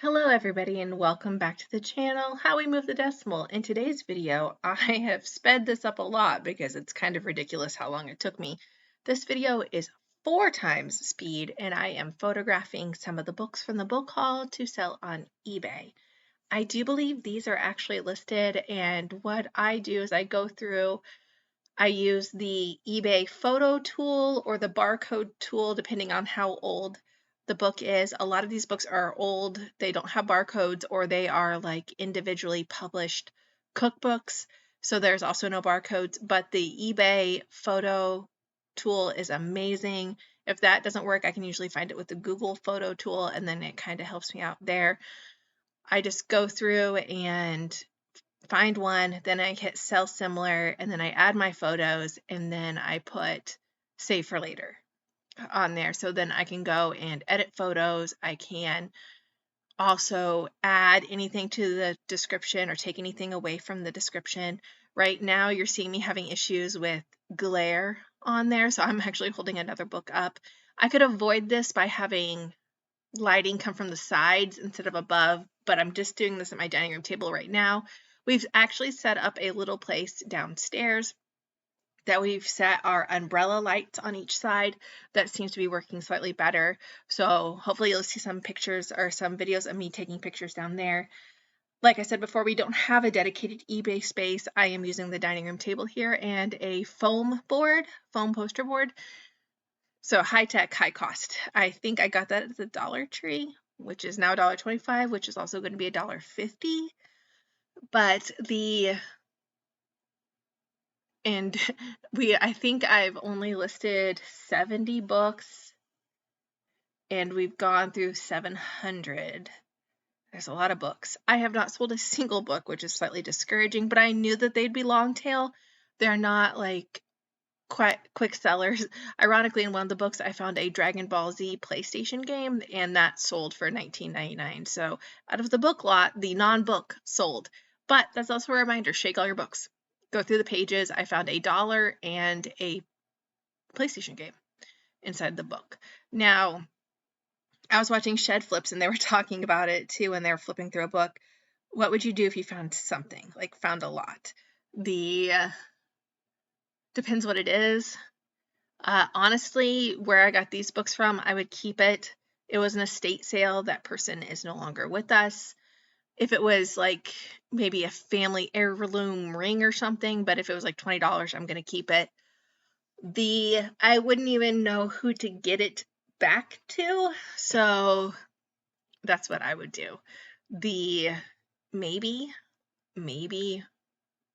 Hello everybody and welcome back to the channel, How We Move the Decimal. In today's video, I have sped this up a lot because it's kind of ridiculous how long it took me. This video is 4 times speed and I am photographing some of the books from the book haul to sell on eBay. I do believe these are actually listed, and what I do is I go through, I use the eBay photo tool or the barcode tool depending on how old the book is. A lot of these books are old, they don't have barcodes, or they are like individually published cookbooks. So there's also no barcodes, but the eBay photo tool is amazing. If that doesn't work, I can usually find it with the Google photo tool, and then it kind of helps me out there. I just go through and find one, then I hit sell similar, and then I add my photos, and then I put save for later on there. So then I can go and edit photos. I can also add anything to the description or take anything away from the description. Right now you're seeing me having issues with glare on there, so I'm actually holding another book up. I could avoid this by having lighting come from the sides instead of above, but I'm just doing this at my dining room table right now. We've actually set up a little place downstairs that we've set our umbrella lights on each side. That seems to be working slightly better. So hopefully you'll see some pictures or some videos of me taking pictures down there. Like I said before, we don't have a dedicated eBay space. I am using the dining room table here and a foam poster board. So high tech, high cost. I think I got that at the Dollar Tree, which is now $1.25, which is also going to be $1.50. But I think I've only listed 70 books and we've gone through 700. There's a lot of books. I have not sold a single book, which is slightly discouraging, but I knew that they'd be long tail. They're not like quick sellers. Ironically, in one of the books, I found a Dragon Ball Z PlayStation game, and that sold for $19.99. So out of the book lot, the non-book sold. But that's also a reminder, shake all your books. Go through the pages. I found $1 and a PlayStation game inside the book. Now, I was watching Shed Flips, and they were talking about it too, and they were flipping through a book. What would you do if you found something, like found a lot? Depends what it is. Honestly, where I got these books from, I would keep it. It was an estate sale. That person is no longer with us. If it was like maybe a family heirloom ring or something, but if it was like $20, I'm going to keep it. I wouldn't even know who to get it back to, so that's what I would do. Maybe,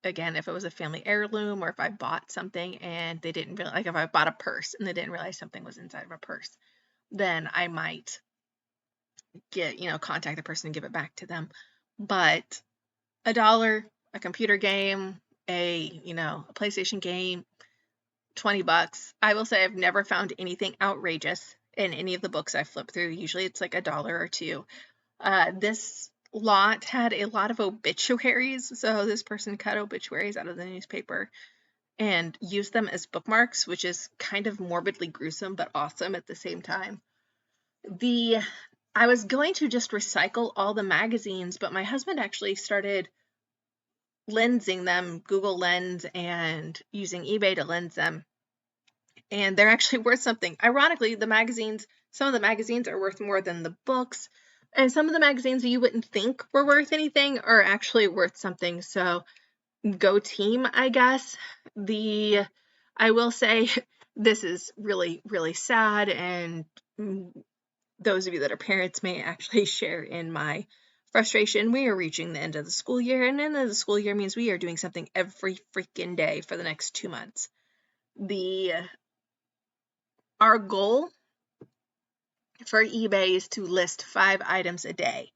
again, if it was a family heirloom or if I bought something and they didn't realize, like if I bought a purse and they didn't realize something was inside of a purse, then I might contact the person and give it back to them. But $1, a computer game, a PlayStation game, $20. I will say I've never found anything outrageous in any of the books I flipped through. Usually it's like $1 or $2. This lot had a lot of obituaries, so this person cut obituaries out of the newspaper and used them as bookmarks, which is kind of morbidly gruesome but awesome at the same time. I was going to just recycle all the magazines, but my husband actually started lensing them, Google Lens, and using eBay to lens them, and they're actually worth something. Ironically, some of the magazines are worth more than the books, and some of the magazines that you wouldn't think were worth anything are actually worth something. So go team, I guess. I will say this is really, really sad, and those of you that are parents may actually share in my frustration. We are reaching the end of the school year, and end of the school year means we are doing something every freaking day for the next 2 months. Our goal for eBay is to list 5 items a day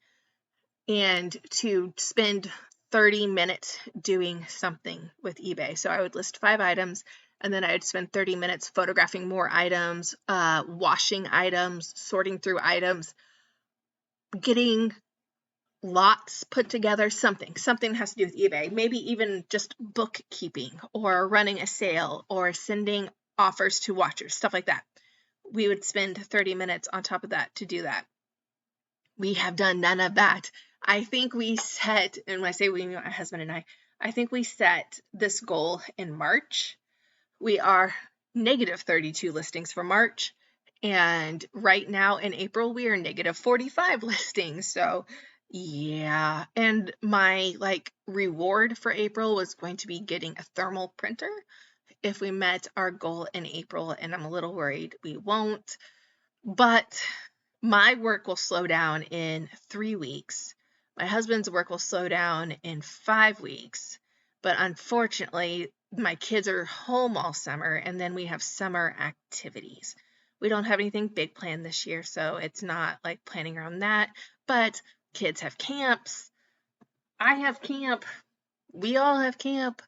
and to spend 30 minutes doing something with eBay. So I would list 5 items, and then I'd spend 30 minutes photographing more items, washing items, sorting through items, getting lots put together, something has to do with eBay, maybe even just bookkeeping or running a sale or sending offers to watchers, stuff like that. We would spend 30 minutes on top of that to do that. We have done none of that. I think we set, and when I say we, my husband and I think we set this goal in March. We are negative 32 listings for March. And right now in April, we are negative 45 listings. So yeah. And my reward for April was going to be getting a thermal printer if we met our goal in April. And I'm a little worried we won't. But my work will slow down in 3 weeks. My husband's work will slow down in 5 weeks. But unfortunately, my kids are home all summer, and then we have summer activities. We don't have anything big planned this year, so it's not like planning around that. But kids have camps. I have camp. We all have camp.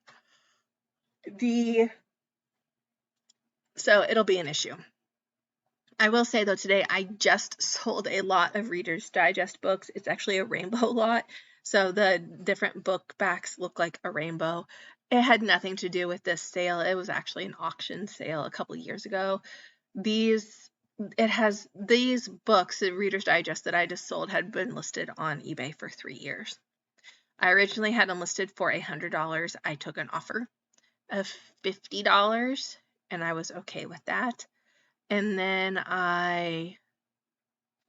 So it'll be an issue. I will say though, today I just sold a lot of Reader's Digest books. It's actually a rainbow lot. So the different book backs look like a rainbow. It had nothing to do with this sale. It was actually an auction sale a couple years ago. These books, the Reader's Digest that I just sold, had been listed on eBay for 3 years. I originally had them listed for $100. I took an offer of $50 and I was okay with that. And then I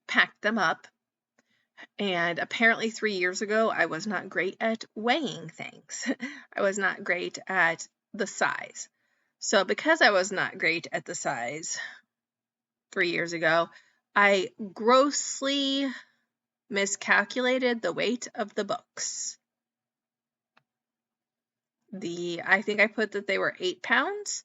packed them up. And apparently 3 years ago, I was not great at weighing things. I was not great at the size. So because I was not great at the size 3 years ago, I grossly miscalculated the weight of the books. I think I put that they were 8 pounds,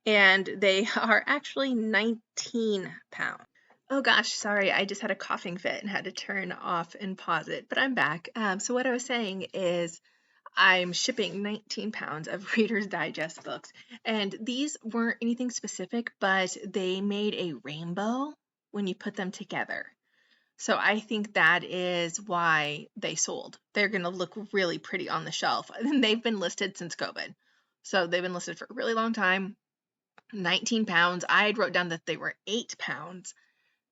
and they are actually 19 pounds. Oh gosh, sorry, I just had a coughing fit and had to turn off and pause it, but I'm back. So what I was saying is I'm shipping 19 pounds of Reader's Digest books, and these weren't anything specific, but they made a rainbow when you put them together. So I think that is why they sold. They're going to look really pretty on the shelf, and they've been listed since COVID. So they've been listed for a really long time. 19 pounds. I had wrote down that they were 8 pounds.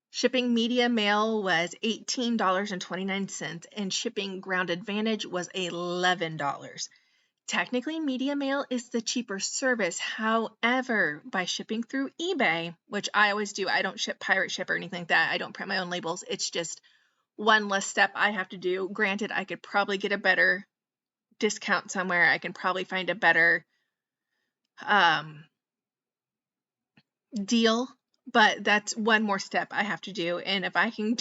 Shipping media mail was $18.29, and shipping Ground Advantage was $11. Technically, media mail is the cheaper service. However, by shipping through eBay, which I always do, I don't pirate ship or anything like that. I don't print my own labels. It's just one less step I have to do. Granted, I could probably get a better discount somewhere. I can probably find a better deal, but that's one more step I have to do. And if I can,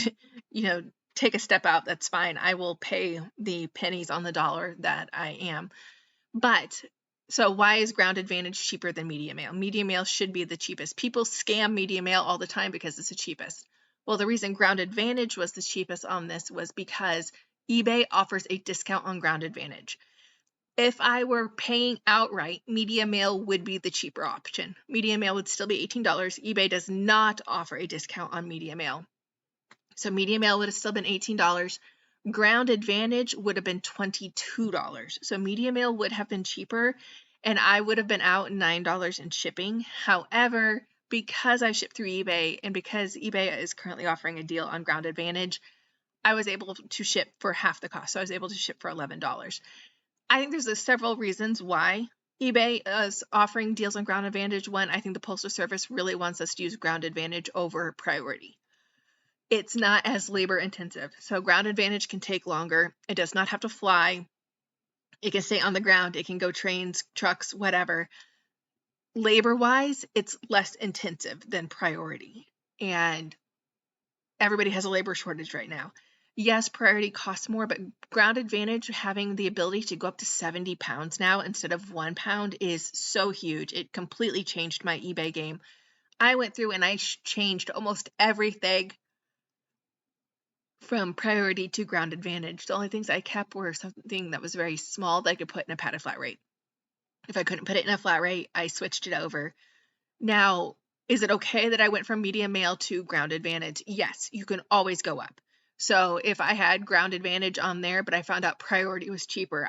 take a step out, that's fine. I will pay the pennies on the dollar that I am. But so why is Ground Advantage cheaper than media mail? Media mail should be the cheapest. People scam media mail all the time because it's the cheapest. Well, the reason Ground Advantage was the cheapest on this was because eBay offers a discount on Ground Advantage. If I were paying outright, media mail would be the cheaper option. Media mail would still be $18. eBay does not offer a discount on media mail. So media mail would have still been $18. Ground Advantage would have been $22. So media mail would have been cheaper, and I would have been out $9 in shipping. However, because I ship through eBay and because eBay is currently offering a deal on Ground Advantage, I was able to ship for half the cost. So I was able to ship for $11. I think there's several reasons why eBay is offering deals on Ground Advantage. One, I think the Postal Service really wants us to use Ground Advantage over Priority. It's not as labor intensive. So Ground Advantage can take longer. It does not have to fly. It can stay on the ground. It can go trains, trucks, whatever. Labor-wise, it's less intensive than Priority. And everybody has a labor shortage right now. Yes, Priority costs more, but Ground Advantage having the ability to go up to 70 pounds now instead of 1 pound is so huge. It completely changed my eBay game. I went through and I changed almost everything from Priority to Ground Advantage. The only things I kept were something that was very small that I could put in a padded flat rate. If I couldn't put it in a flat rate, I switched it over. Now, is it okay that I went from media mail to Ground Advantage? Yes, you can always go up. So if I had Ground Advantage on there, but I found out Priority was cheaper,